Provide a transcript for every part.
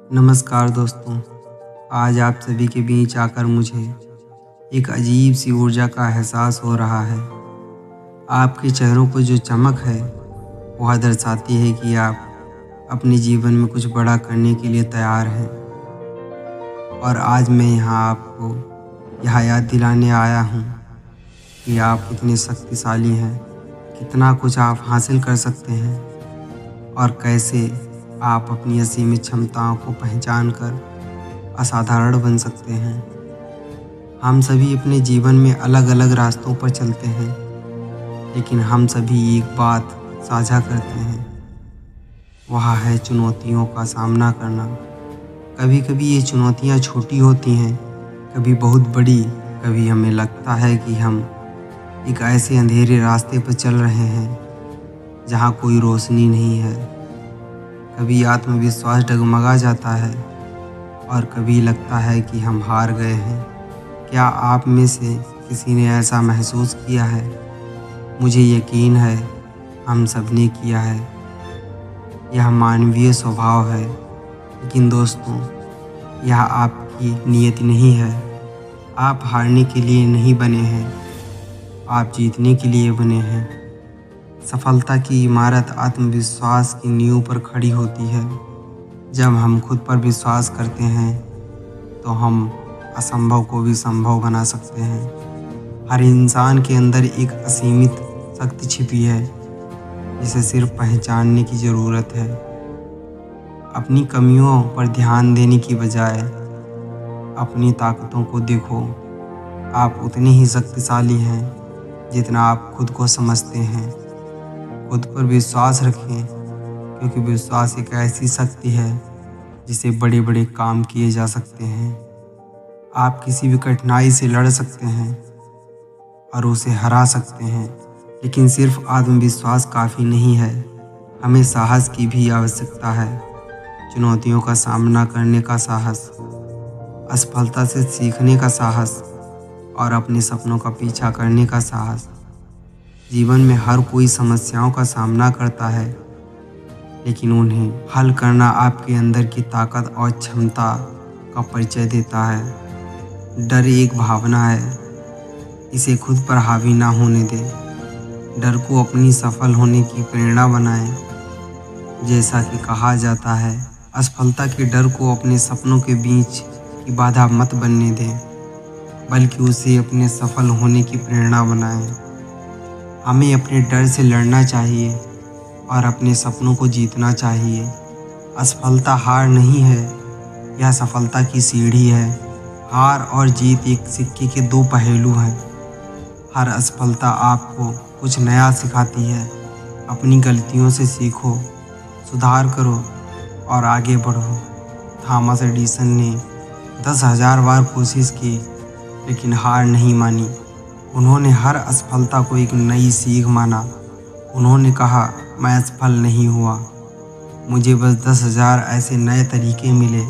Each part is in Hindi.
नमस्कार दोस्तों। आज आप सभी के बीच आकर मुझे एक अजीब सी ऊर्जा का एहसास हो रहा है। आपके चेहरों पर जो चमक है वह दर्शाती है कि आप अपने जीवन में कुछ बड़ा करने के लिए तैयार हैं। और आज मैं यहाँ आपको यह याद दिलाने आया हूँ कि आप कितने शक्तिशाली हैं, कितना कुछ आप हासिल कर सकते हैं और कैसे आप अपनी असीमित क्षमताओं को पहचान कर असाधारण बन सकते हैं। हम सभी अपने जीवन में अलग अलग रास्तों पर चलते हैं, लेकिन हम सभी एक बात साझा करते हैं, वह है चुनौतियों का सामना करना। कभी कभी ये चुनौतियाँ छोटी होती हैं, कभी बहुत बड़ी। कभी हमें लगता है कि हम एक ऐसे अंधेरे रास्ते पर चल रहे हैं जहाँ कोई रोशनी नहीं है। कभी आत्मविश्वास डगमगा जाता है और कभी लगता है कि हम हार गए हैं। क्या आप में से किसी ने ऐसा महसूस किया है? मुझे यकीन है हम सब ने किया है। यह मानवीय स्वभाव है। लेकिन दोस्तों, यह आपकी नियति नहीं है। आप हारने के लिए नहीं बने हैं, आप जीतने के लिए बने हैं। सफलता की इमारत आत्मविश्वास की नींव पर खड़ी होती है। जब हम खुद पर विश्वास करते हैं तो हम असंभव को भी संभव बना सकते हैं। हर इंसान के अंदर एक असीमित शक्ति छिपी है जिसे सिर्फ पहचानने की ज़रूरत है। अपनी कमियों पर ध्यान देने की बजाय अपनी ताकतों को देखो। आप उतने ही शक्तिशाली हैं जितना आप खुद को समझते हैं। खुद पर विश्वास रखें, क्योंकि विश्वास एक ऐसी शक्ति है जिसे बड़े बड़े काम किए जा सकते हैं। आप किसी भी कठिनाई से लड़ सकते हैं और उसे हरा सकते हैं, लेकिन सिर्फ आत्मविश्वास काफ़ी नहीं है। हमें साहस की भी आवश्यकता है। चुनौतियों का सामना करने का साहस, असफलता से सीखने का साहस और अपने सपनों का पीछा करने का साहस। जीवन में हर कोई समस्याओं का सामना करता है, लेकिन उन्हें हल करना आपके अंदर की ताकत और क्षमता का परिचय देता है। डर एक भावना है, इसे खुद पर हावी ना होने दें। डर को अपनी सफल होने की प्रेरणा बनाएं। जैसा कि कहा जाता है, असफलता के डर को अपने सपनों के बीच की बाधा मत बनने दें, बल्कि उसे अपने सफल होने की प्रेरणा बनाएं। हमें अपने डर से लड़ना चाहिए और अपने सपनों को जीतना चाहिए। असफलता हार नहीं है, यह सफलता की सीढ़ी है। हार और जीत एक सिक्के के दो पहलू हैं। हर असफलता आपको कुछ नया सिखाती है। अपनी गलतियों से सीखो, सुधार करो और आगे बढ़ो। थॉमस एडिसन ने 10,000 बार कोशिश की, लेकिन हार नहीं मानी। उन्होंने हर असफलता को एक नई सीख माना। उन्होंने कहा, मैं असफल नहीं हुआ, मुझे बस 10,000 ऐसे नए तरीके मिले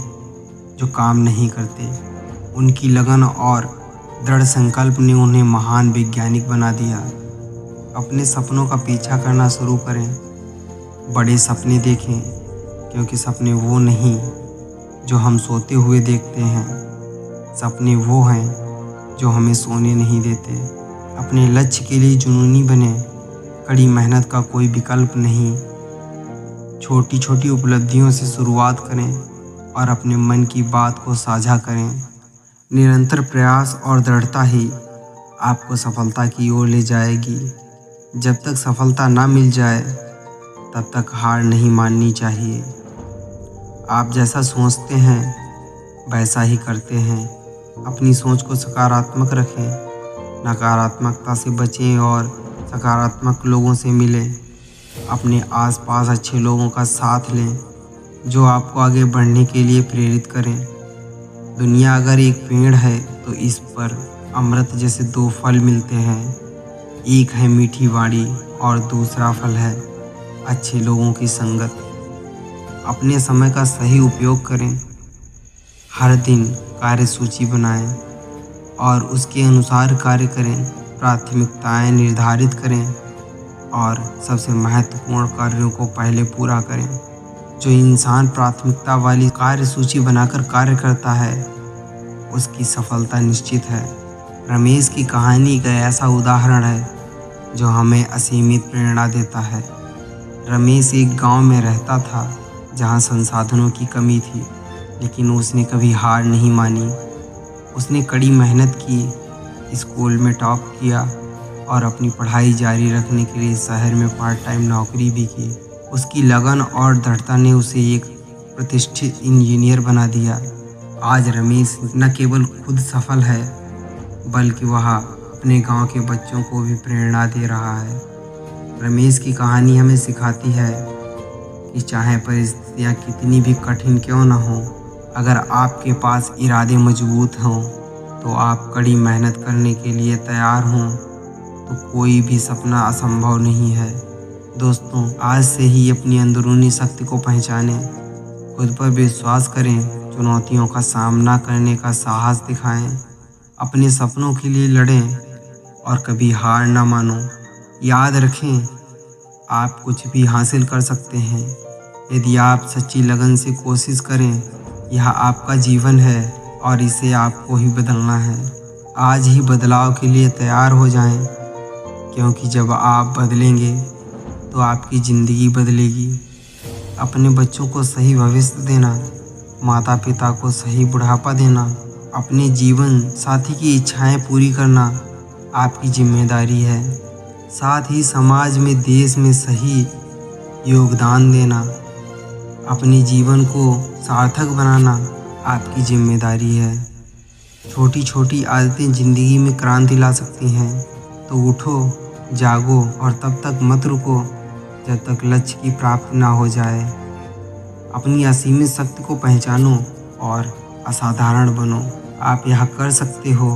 जो काम नहीं करते। उनकी लगन और दृढ़ संकल्प ने उन्हें महान वैज्ञानिक बना दिया। अपने सपनों का पीछा करना शुरू करें। बड़े सपने देखें, क्योंकि सपने वो नहीं जो हम सोते हुए देखते हैं। सपने वो हैं जो हमें सोने नहीं देते। अपने लक्ष्य के लिए जुनूनी बने। कड़ी मेहनत का कोई विकल्प नहीं। छोटी छोटी उपलब्धियों से शुरुआत करें और अपने मन की बात को साझा करें। निरंतर प्रयास और दृढ़ता ही आपको सफलता की ओर ले जाएगी। जब तक सफलता ना मिल जाए, तब तक हार नहीं माननी चाहिए। आप जैसा सोचते हैं वैसा ही करते हैं। अपनी सोच को सकारात्मक रखें, नकारात्मकता से बचें और सकारात्मक लोगों से मिलें। अपने आसपास अच्छे लोगों का साथ लें जो आपको आगे बढ़ने के लिए प्रेरित करें। दुनिया अगर एक पेड़ है तो इस पर अमृत जैसे दो फल मिलते हैं। एक है मीठी वाणी और दूसरा फल है अच्छे लोगों की संगत। अपने समय का सही उपयोग करें। हर दिन कार्य सूची बनाएं और उसके अनुसार कार्य करें। प्राथमिकताएं निर्धारित करें और सबसे महत्वपूर्ण कार्यों को पहले पूरा करें। जो इंसान प्राथमिकता वाली कार्य सूची बनाकर कार्य करता है उसकी सफलता निश्चित है। रमेश की कहानी एक ऐसा उदाहरण है जो हमें असीमित प्रेरणा देता है। रमेश एक गांव में रहता था जहां संसाधनों की कमी थी, लेकिन उसने कभी हार नहीं मानी। उसने कड़ी मेहनत की, स्कूल में टॉप किया और अपनी पढ़ाई जारी रखने के लिए शहर में पार्ट टाइम नौकरी भी की। उसकी लगन और दृढ़ता ने उसे एक प्रतिष्ठित इंजीनियर बना दिया। आज रमेश न केवल खुद सफल है बल्कि वह अपने गांव के बच्चों को भी प्रेरणा दे रहा है। रमेश की कहानी हमें सिखाती है कि चाहे परिस्थितियां कितनी भी कठिन क्यों न हों, अगर आपके पास इरादे मजबूत हों तो आप कड़ी मेहनत करने के लिए तैयार हों तो कोई भी सपना असंभव नहीं है। दोस्तों, आज से ही अपनी अंदरूनी शक्ति को पहचानें, खुद पर विश्वास करें, चुनौतियों का सामना करने का साहस दिखाएं, अपने सपनों के लिए लड़ें और कभी हार ना मानो। याद रखें, आप कुछ भी हासिल कर सकते हैं यदि आप सच्ची लगन से कोशिश करें। यह आपका जीवन है और इसे आपको ही बदलना है। आज ही बदलाव के लिए तैयार हो जाएं, क्योंकि जब आप बदलेंगे तो आपकी ज़िंदगी बदलेगी। अपने बच्चों को सही भविष्य देना, माता पिता को सही बुढ़ापा देना, अपने जीवन साथी की इच्छाएं पूरी करना आपकी जिम्मेदारी है। साथ ही समाज में, देश में सही योगदान देना, अपने जीवन को सार्थक बनाना आपकी जिम्मेदारी है। छोटी छोटी आदतें ज़िंदगी में क्रांति ला सकती हैं, तो उठो, जागो और तब तक मत रुको जब तक लक्ष्य की प्राप्ति ना हो जाए। अपनी असीमित शक्ति को पहचानो और असाधारण बनो। आप यह कर सकते हो।